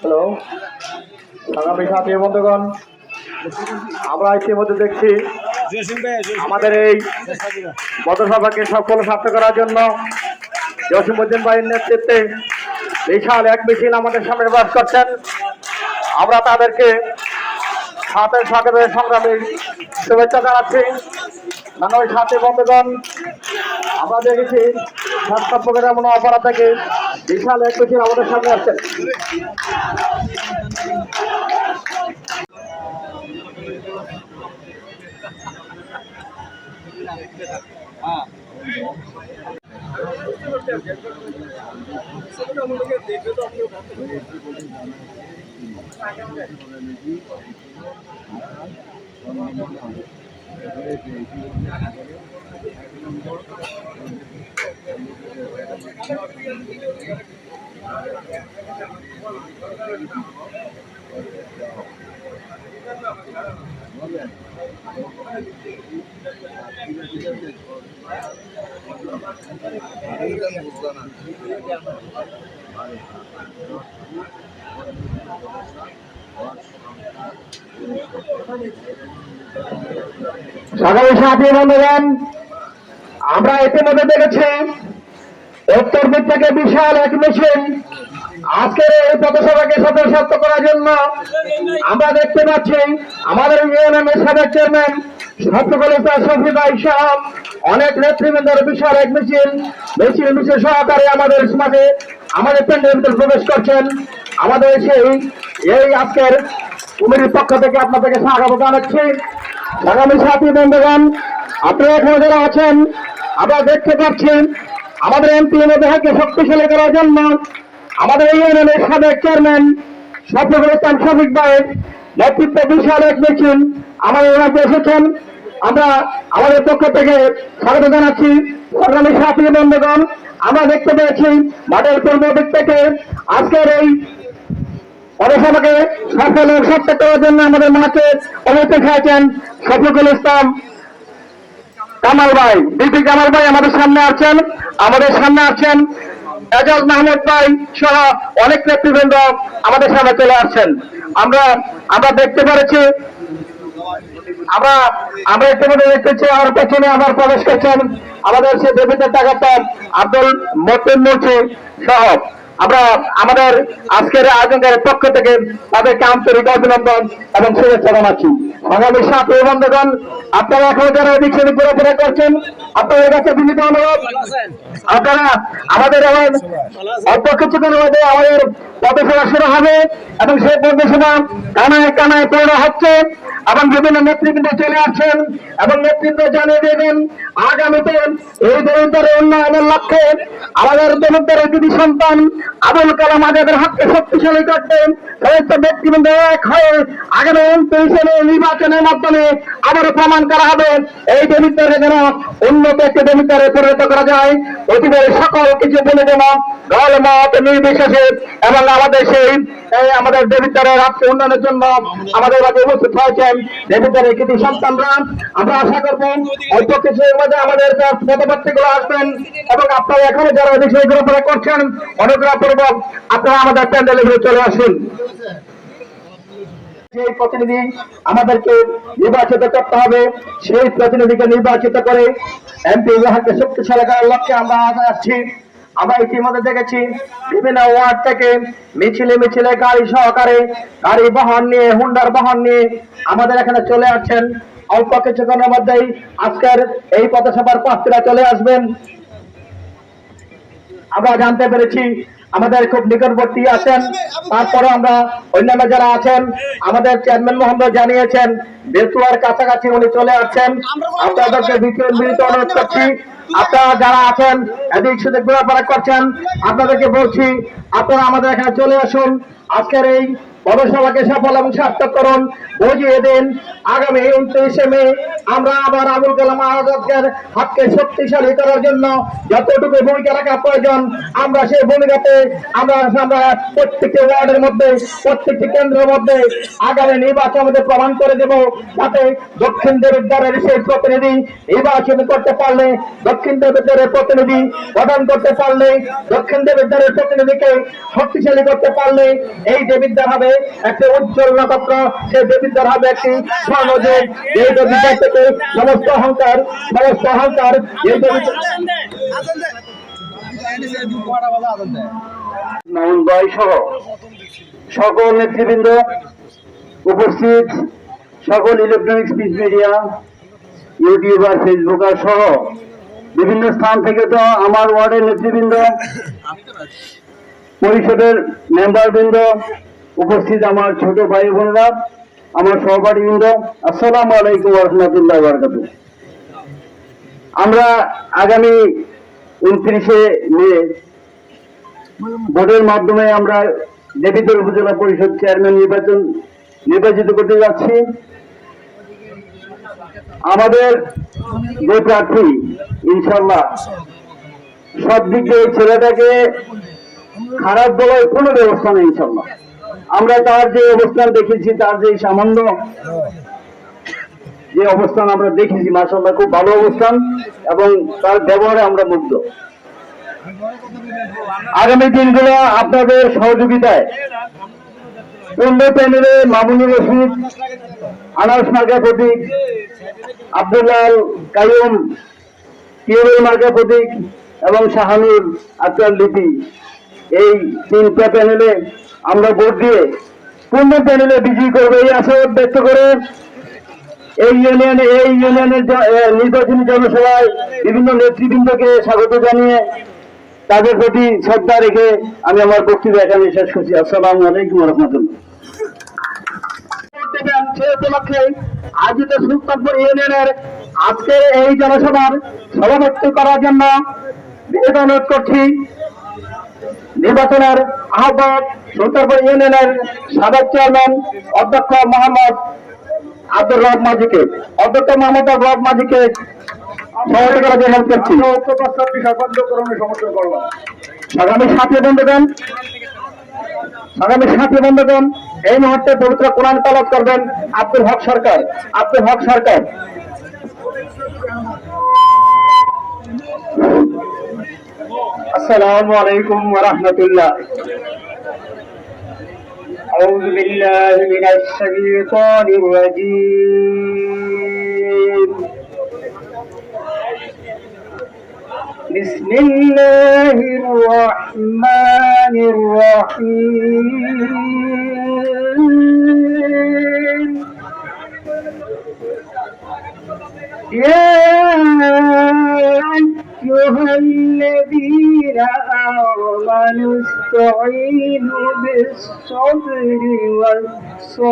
Hello, আগামী সাথী বন্ধুগণ, আমরা ইতিমধ্যে দেখছি আমাদের এই পথসভাকে সফল সার্থক করার জন্য জসিমউদ্দিন ভাইয়ের নেতৃত্বে বিশাল এক মিছিল আমাদের সামনে বাস করছেন। আমরা তাদেরকে সাথে সংগ্রামী শুভেচ্ছা জানাচ্ছি। বাংলাদেশ সাথী বন্ধুগণ, আমরা দেখেছি স্বাস্থ্যের এমন অপরাধ থেকে বিশাল এক মিছিল আমাদের সামনে আসছেন। সাধারণ সাথী বন্ধুগণ, আমরা ইতিমধ্যে দেখেছি উত্তর দিক থেকে বিশাল এক মিছিল আজকের এই পথসভাকে সফল সার্থক করার জন্য আমরা দেখতে পাচ্ছি আমাদের ইউনিয়নের সাবেক চেয়ারম্যান শফিকুল ইসলাম শফি ভাই সহ অনেক নেতৃবৃন্দের বিশাল এক মিছিল সহকারে আমাদের সমাজে আমাদের প্যান্ডেলের ভিতরে প্রবেশ করছেন। আমাদের এই আজকের কমিটির পক্ষ থেকে আপনাদেরকে স্বাগত জানাচ্ছি। আগামী সাথী বন্ধুগণ, আপনারা এখানে যারা আছেন, আমরা দেখতে পাচ্ছি আমাদের এমপি মধ্যে শক্তিশালী করার জন্য আমাদের এই ইউনিয়নের সাবেক চেয়ারম্যান শফিকুল ইসলাম শফিক ভাইয়ের নেতৃত্বে বিশাল এক মিছিল আমাদের রাজ্যে এসেছেন। আমরা আমাদের পক্ষ থেকে স্বাগত জানাচ্ছি। আগামী সাথী বন্ধুগণ, আমরা দেখতে পেয়েছি মাঠের পূর্ব দিক থেকে আজকের এই পথসভাকে সফল ও সার্থক করার জন্য আমাদের মাঠে অবস্থান খাইছেন শফিকুল ইসলাম কামাল ভাই, বিপি কামাল ভাই আমাদের সামনে আছেন এজাজ মাহমুদ ভাই সহ অনেক নেতৃবৃন্দ আমাদের সামনে চলে আসছেন। আমরা দেখতে পেরেছি আমরা ইতিমধ্যে দেখতেছি আমার পেছনে আমার প্রবেশ করছেন আমাদের সে দেবীদের টাকাতার আব্দুল মতিন মুন্সি সহ আমরা আমাদের আজকের আয়োজনের পক্ষ থেকে তাদেরকে আন্তরিক অভিনন্দন এবং শুভেচ্ছা জানাচ্ছি। আগামী সাথী বন্ধুগণ, আপনারা এখন যারা এদিক সেদিক ঘোরাফেরা করছেন, আপনাদের কাছে বিনীত অনুরোধ, আপনারা আমাদের অল্প কিছুক্ষণ মধ্যে আমাদের পথসভা শুরু হবে এবং সেই পথসভা কানায় পূর্ণ হচ্ছে এবং বিভিন্ন নেতৃবৃন্দ চলে আসছেন এবং নেতৃত্ব জানিয়ে দেবেন আগামীতে এই দরিদ্রের উন্নয়নের লক্ষ্যে আমাদের দরিদ্রের কৃতি সন্তান আবুল কালাম আজাদের হাতকে শক্তিশালী করতে সমস্ত ব্যক্তিবৃন্দ এক হয়ে আগামী 29 সালের নির্বাচনের মাধ্যমে আবারও প্রমাণ করা হবে এই দরিদ্রকে যেন উন্নত একটি দরিদ্রে পরিণত করা যায়। অতীতের সকল কিছু বলে যেন দল মত নির্বিশেষে এবং আমাদের আমাদের দরিদ্রের রাষ্ট্র উন্নয়নের জন্য আমাদের মাঝে উপস্থিত হয়েছেন দরিদ্রের কৃতি সন্তানরা। আমরা আশা করবো অল্প কিছুর মধ্যে আমাদের পদপ্রার্থীগুলো আসবেন এবং আপনারা এখানে যারা বিষয় ঘোরাফেরা করছেন অনুগ্রহ পূর্বক আপনারা আমাদের প্যান্ডেলে চলে আসুন। সেই প্রতিনিধি আমাদেরকে নির্বাচিত করতে হবে, সেই প্রতিনিধিকে নির্বাচিত করে এমপি বিভাগকে শক্তিশালী করার লক্ষ্যে আমরা আসছি। আমরা ইতিমধ্যে দেখেছি বিভিন্ন ওয়ার্ড থেকে মিছিলে গাড়ি সহকারে গাড়ি বহন নিয়ে হুন্ডার বহন নিয়ে আমাদের এখানে চলে আসছেন। অল্প কিছুক্ষণের মধ্যেই আজকের এই পথসভার প্রার্থীরা চলে আসবেন। আমরা জানতে পেরেছি আমাদের খুব নিকটবর্তী আছেন, তারপরে আমরা অন্যান্য যারা আছেন আমাদের চেয়ারম্যান মহোদয় জানিয়েছেন বেতুয়ার কাছাকাছি উনি চলে আসছেন। আপনাদেরকে বিনীত অনুরোধ করছি, আপনারা যারা আছেন এদিক সেদিক ঘোরাফেরা করছেন, আপনাদেরকে বলছি আপনারা আমাদের এখানে চলে আসুন। আজকের এই পথসভাকে সফল এবং সার্থক করুন, বুঝিয়ে দিন আগামী 29 মে আমরা আবার আবুল কালাম আজাদের হাতকে শক্তিশালী করার জন্য যতটুকু ভূমিকা রাখা প্রয়োজন আমরা সেই ভূমিকাতে আমরা আমরা প্রত্যেকটি ওয়ার্ডের মধ্যে প্রত্যেকটি কেন্দ্রের মধ্যে আগামী নির্বাচন মধ্যে প্রমাণ করে দেব, যাতে দক্ষিণ দেবিদ্বারের সেই প্রতিনিধি নির্বাচন করতে পারলে, দক্ষিণ দেবিদ্বারের প্রতিনিধি গঠন করতে পারলে, দক্ষিণ দেবিদ্বারের প্রতিনিধিকে শক্তিশালী করতে পারলে এই দেবিদ্বার হবে একটি উজ্জ্বল নক্ষত্র, সেই দেবিদ্বার হবে একটি স্বর্ণযুগ। এই দেবিদ্বার থেকে সমস্ত অহংকার এই দেবিদ্বার মামুন ভাই সহ সকল নেতৃবৃন্দ উপস্থিত, সকল ইলেকট্রনিক্স মিডিয়া, ইউটিউবার, ফেসবুকার সহ বিভিন্ন স্থান থেকে তো আমার ওয়ার্ডের নেতৃবৃন্দ, পরিষদের মেম্বারবৃন্দ, উপস্থিত আমার ছোট ভাই বোনেরা, আমার সহপাঠীবৃন্দ, আসসালামু আলাইকুম ওয়া রাহমাতুল্লাহি ওয়া বারাকাতুহু। আমরা আগামী 29শে মে ভোটের মাধ্যমে আমরা দেবিদ্বার উপজেলা পরিষদ চেয়ারম্যান নির্বাচিত করতে যাচ্ছি। আমাদের যে প্রার্থী ইনশাল্লাহ সব দিক দিয়ে ছেলেটাকে খারাপ বলার কোনো ব্যবস্থা নেই ইনশাল্লাহ। আমরা তার যে অবস্থান দেখেছি, তার যে সামান্য যে অবস্থান আমরা দেখেছি, মাশাআল্লাহ খুব ভালো অবস্থান এবং তার ব্যবহারে আমরা মুগ্ধ। আগামী দিনগুলো আপনাদের সহযোগিতায় পূর্ণ প্যানেলে মামুনুর রশিদ, আনাস মার্কা প্রতীক, আব্দুল্লাল কাইয়ুম টিউবেল মার্কা প্রতীক এবং শাহানুর আক্তার লিপি, এই তিনটা প্যানেলে আমরা ভোট দিয়ে পূর্ণ প্যানেলে বিজয়ী করবো এই আশাবাদ ব্যক্ত করে এই ইউনিয়নের নির্বাচনী জনসভায় বিভিন্ন নেতৃবৃন্দকে স্বাগত জানিয়ে তাদের প্রতি শ্রদ্ধা রেখে আমি আমার বক্তব্য এখানে শেষ করছি। আসসালামু আলাইকুম ওয়া রাহমাতুল্লাহ। সে উপলক্ষে আয়োজিত সুলতানপুর ইউনিয়নের আজকের এই জনসভার সভাপতি করার জন্য অনুরোধ করছি নির্বাচনের আহ্বায়ক সুলতানপুর ইউনিয়নের সাবেক চেয়ারম্যান অধ্যক্ষ মোহাম্মদ আব্দুর রব মাঝিকে, সহযোগিতা করার জন্য করছি। আগামী 7 বন্ধুগণ এই মুহূর্তে পবিত্র কোরআন তেলাওয়াত করবেন আব্দুল হক সরকার। আসসালামু আলাইকুম ওয়া রাহমাতুল্লাহ। আউযু বিল্লাহি মিনাশ শাইতানির রাজীম। বিসমিল্লাহির রাহমানির রাহিম। ইয়া الذين آمنوا استعينوا بالصبر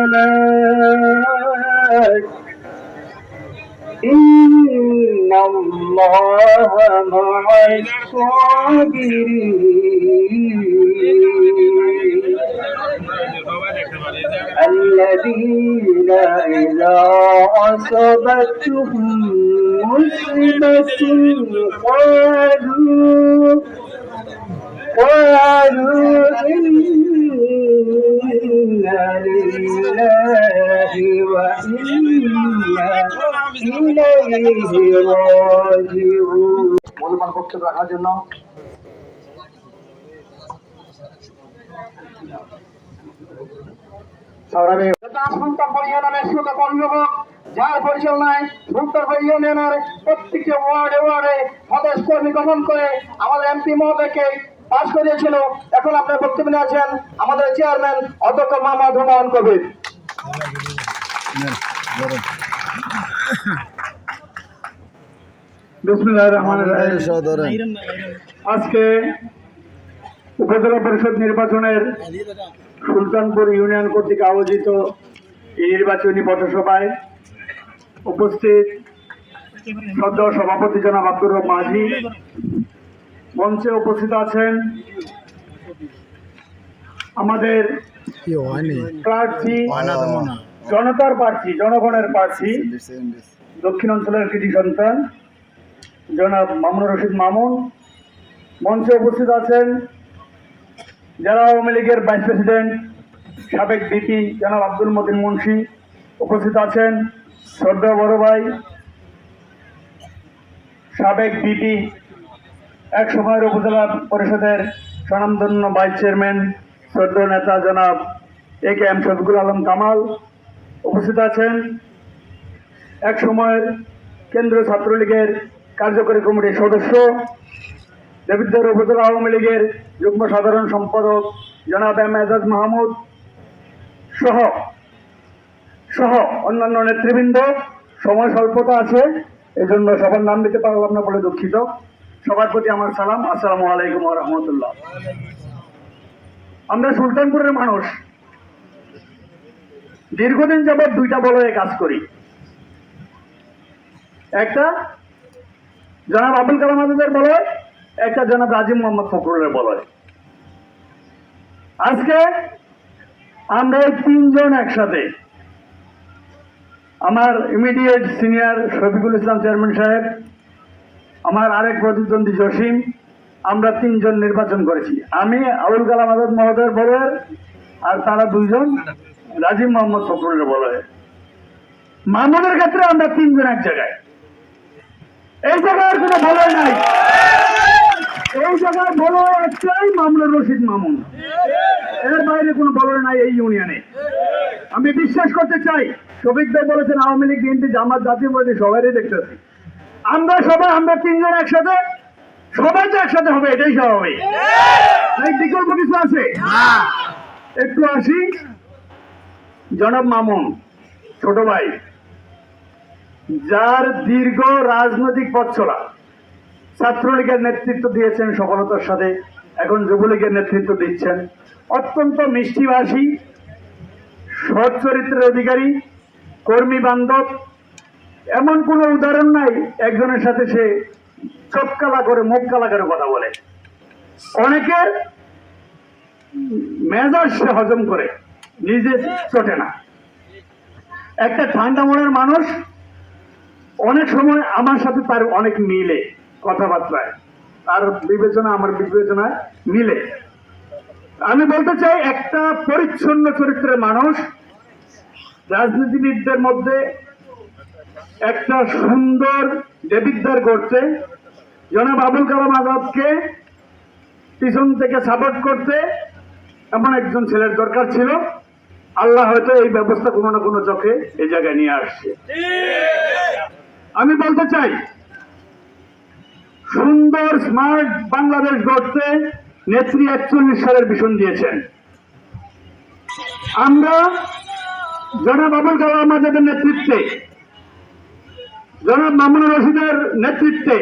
والصلاة إن الله مع الصابرين الذين إذا أصابتهم مصيبة قالوا إنا لله وإنا إليه راجعون। মূল্যবান বক্তব্য রাখার জন্য যার পরিচালনায় সুলতানপুর ইউনিয়নের প্রত্যেকটি ওয়ার্ডে সদস্য কর্মী গঠন করে আমাদের এমপি মহোদয়কে পাশ করিয়েছিল। এখন আপনার বক্তব্য নিয়ে আছেন আমাদের চেয়ারম্যান অধ্যক্ষ মোহাম্মদ হুমায়ুন কবির। বিসমিল্লাহির রহমানির রহিম। আজকে উপজেলা পরিষদ নির্বাচনের সুলতানপুর ইউনিয়ন কর্তৃক আয়োজিত এই নির্বাচনী পথসভায় উপস্থিত সদ্য সভাপতি জনাব আব্দুর রব মাঝি, মঞ্চে উপস্থিত আছেন আমাদের প্রার্থী, জনতার প্রার্থী, জনগণের প্রার্থী দক্ষিণ অঞ্চলের কৃতি সন্তান জনাব মামুনুর রশিদ মামুন। মঞ্চে উপস্থিত আছেন জেলা আওয়ামী লীগের ভাইস প্রেসিডেন্ট সাবেক ভিপি জনাব আব্দুল মতিন মুন্সি। উপস্থিত আছেন শ্রদ্ধেয় বড় ভাই সাবেক ভিপি এক সময়ের উপজেলা পরিষদের স্বনামধন্য ভাইস চেয়ারম্যান শ্রদ্ধেয় নেতা জনাব AKM শফিকুল আলম কামাল। উপস্থিত আছেন এক সময়ের কেন্দ্রীয় ছাত্রলীগের কার্যকরী কমিটির সদস্য দেবিদ্বার উপজেলা আওয়ামী লীগের যুগ্ম সাধারণ সম্পাদক জনাব M এজাজ মাহমুদ সহ অন্যান্য নেতৃবৃন্দ। সময় স্বল্পতা আছে, এজন্য সবার নাম দিতে পারলাম না বলে দুঃখিত। সবার প্রতি আমার সালাম, আসসালামু আলাইকুম ওয়া রাহমাতুল্লাহ। আমরা সুলতানপুরের মানুষ, দীর্ঘদিন যাবৎ দুইটা বলয়ে কাজ করি। একটা জনাব আবুল কালাম আজাদের বলয়, একটা জনাব রাজীব মোহাম্মদ ফখরুলের বলয়। আজকে আমরা এই তিনজন একসাথে, আমার immediate senior Shafiqul Islam chairman সাহেব, আমার আরেক প্রতিদ্বন্দ্বী জসিম, আমরা তিনজন নির্বাচন করেছি। আমি আবুল কালাম আজাদ মহোদয়ের বলয়ের, আর তারা দুইজন রাজীব মোহাম্মদ ফখরুলের বলয়ের। মামুনের ক্ষেত্রে আমরা তিনজন এক জায়গায়। এই জায়গায় কোনো বলয় নাই, এই জায়গায় বলয় একটাই, মামুনুর রশিদ মামুন। এর বাইরে কোনো বলয় নাই এই ইউনিয়নে। আমি বিশ্বাস করতে চাই, শফিক ভাই বলেছেন আওয়ামী লীগ, বিএনপি, জামাত, জাতীয় পার্টি সবাই দেখতেছি। আমরা তিনজন একসাথে, সবাই তো একসাথে হবে, এটাই স্বাভাবিক। এই বিকল্প কিছু আছে? একটু আসি জনাব মামুন, ছোট ভাই, যার দীর্ঘ রাজনৈতিক পথ চলা, ছাত্রলীগের নেতৃত্ব দিয়েছেন সফলতার সাথে, এখন যুবলীগের নেতৃত্ব দিচ্ছেন। অত্যন্ত মিষ্টিভাষী, সৎ চরিত্রের অধিকারী, কর্মী বান্ধব। এমন কোনো উদাহরণ নাই একজনের সাথে সে চোখ কালা করে, মুখ কালা করে কথা বলে। অনেকের মেজাজ সে হজম করে, নিজে চটে না। একটা ঠান্ডা মনের মানুষ। অনেক সময় আমার সাথে তার অনেক মিলে কথাবার্তায়, তার বিবেচনা আমার বিবেচনায় মিলে। আমি বলতে চাই, একটা পরিচ্ছন্ন চরিত্রের মানুষ, রাজনীতিবিদদের মধ্যে একটা সুন্দর দেবিদ্বার করতে, জনাব আবুল কালাম আজাদকে পিছন থেকে সাপোর্ট করতে এমন একজন ছেলের দরকার ছিল। আল্লাহ হয়তো এই ব্যবস্থা কোনো না কোনো চোখে এই জায়গায় নিয়ে আসছে। আমি বলতে চাই, সুন্দর স্মার্ট বাংলাদেশ গড়তে নেত্রী 41 সালের ভিশন দিয়েছেন। আমরা জনাব আবুল কালাম আজাদের নেতৃত্বে, জনাব মামুনুর রশিদের নেতৃত্বে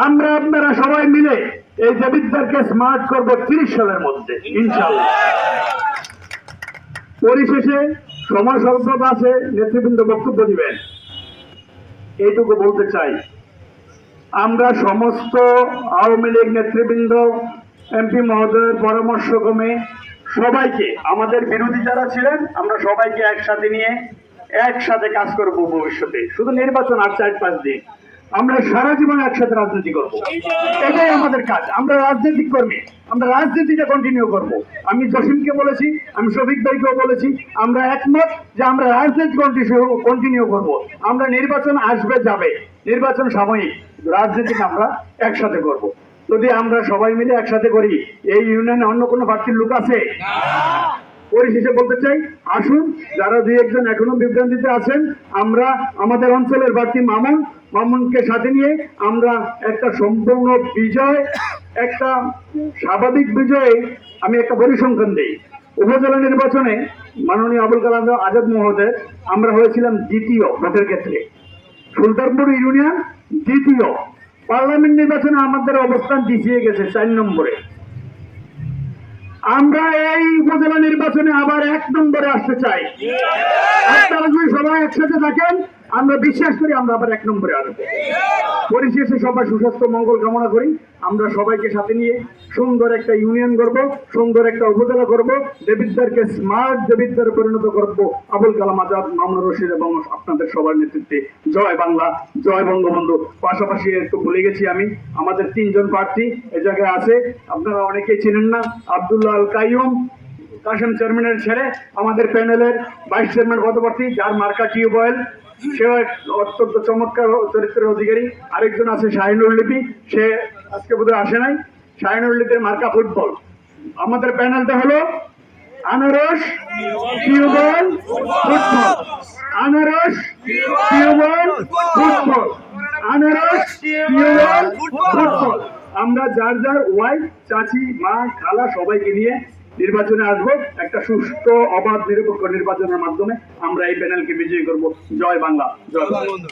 আমরা আপনারা সবাই মিলে এই দেবিদ্বারকে স্মার্ট করব 30 সালের মধ্যে ইনশাআল্লাহ। পরিশেষে সময় স্বল্পতা আছে, নেতৃবৃন্দ বক্তব্য দিবেন। এইটুকু বলতে চাই, আমরা সমস্ত আওয়ামী লীগ নেতৃবৃন্দ, এমপি মহোদয়ের পরামর্শক্রমে সবাইকে, আমাদের বিরোধী যারা ছিলেন, আমরা সবাইকে একসাথে নিয়ে একসাথে কাজ করব ভবিষ্যতে। শুধু নির্বাচন আর 4-5 দিন, আমরা সারা জীবন একসাথে রাজনীতি করব, এটাই আমাদের কাজ। আমরা রাজনৈতিক কর্মী, আমরা রাজনীতিটা কন্টিনিউ করব। আমি জসিমকে বলেছি, আমি শফিক ভাইকেও বলেছি, আমরা একমত যে আমরা রাজনীতি কন্টিনিউ করব। আমরা নির্বাচন আসবে যাবে, নির্বাচন সাময়িক, রাজনীতি আমরা একসাথে করব। যদি আমরা সবাই মিলে একসাথে করি, এই ইউনিয়নে অন্য কোনো প্রার্থীর লোক আছে? পরিশেষে বলতে চাই, আসুন, যারা 2-1 এখনো বিভ্রান্তিতে আছেন, আমরা আমাদের অঞ্চলের প্রার্থী মামুনকে সাথে নিয়ে আমরা একটা সম্পূর্ণ বিজয়, একটা স্বাভাবিক বিজয়ে আমি একটা পরিসংখ্যান দিই। উপজেলা নির্বাচনে মাননীয় আবুল কালাম আজাদ মহোদয় আমরা হয়েছিলাম দ্বিতীয় ভোটের ক্ষেত্রে, সুলতানপুর ইউনিয়ন দ্বিতীয়। পার্লামেন্ট নির্বাচনে আমাদের অবস্থান পিছিয়ে গেছে 4 নম্বরে। আমরা এই উপজেলা নির্বাচনে আবার 1 নম্বরে আসতে চাই। আপনারা যদি সবাই একসাথে থাকেন, আমরা বিশ্বাস করি আমরা আবার 1 নম্বরে আসবো। পরিশেষে সবার সুস্বাস্থ্য মঙ্গল কামনা করি। আমরা সবাইকে সাথে নিয়ে সুন্দর একটা ইউনিয়ন করব, সুন্দর একটা উপজেলা করব, দেবিদ্বারকে স্মার্ট দেবিদ্বারে পরিণত করব আবুল কালাম আজাদ, মামুনুর রশিদ এবং আপনাদের সবার নেতৃত্বে। জয় বাংলা, জয় বঙ্গবন্ধু। পাশাপাশি একটু ভুলে গেছি আমি, আমাদের 3 জন প্রার্থী এ জায়গায় আছে, আপনারা অনেকেই চিনেন না। আব্দুল্লাহ আল কাইয়ুম, কাশেম চেয়ারম্যানের ছেলে, আমাদের প্যানেলের ভাইস চেয়ারম্যান পদপ্রার্থী, যার মার্কা টিউবওয়েল, সেও এক অত্যন্ত চমৎকার চরিত্রের অধিকারী। আরেকজন আছে শাহিনুর লিপি, সে আজকে বোধহয় আসে নাই। শাহিনুর লিপির মার্কা ফুটবল। আমাদের প্যানেলটা হলো আনারস, টিউবওয়েল, ফুটবল। আনারস, টিউবওয়েল, ফুটবল। আনারস, টিউবওয়েল, ফুটবল। আমরা যার যার ওয়াইফ, চাচি, মা, খালা সবাইকে নিয়ে নির্বাচনে আসবো। একটা সুষ্ঠু, অবাধ, নিরপেক্ষ নির্বাচনের মাধ্যমে আমরা এই প্যানেলকে বিজয়ী করব। জয় বাংলা, জয় বাংলা।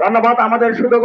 ধন্যবাদ। আমাদের সুযোগ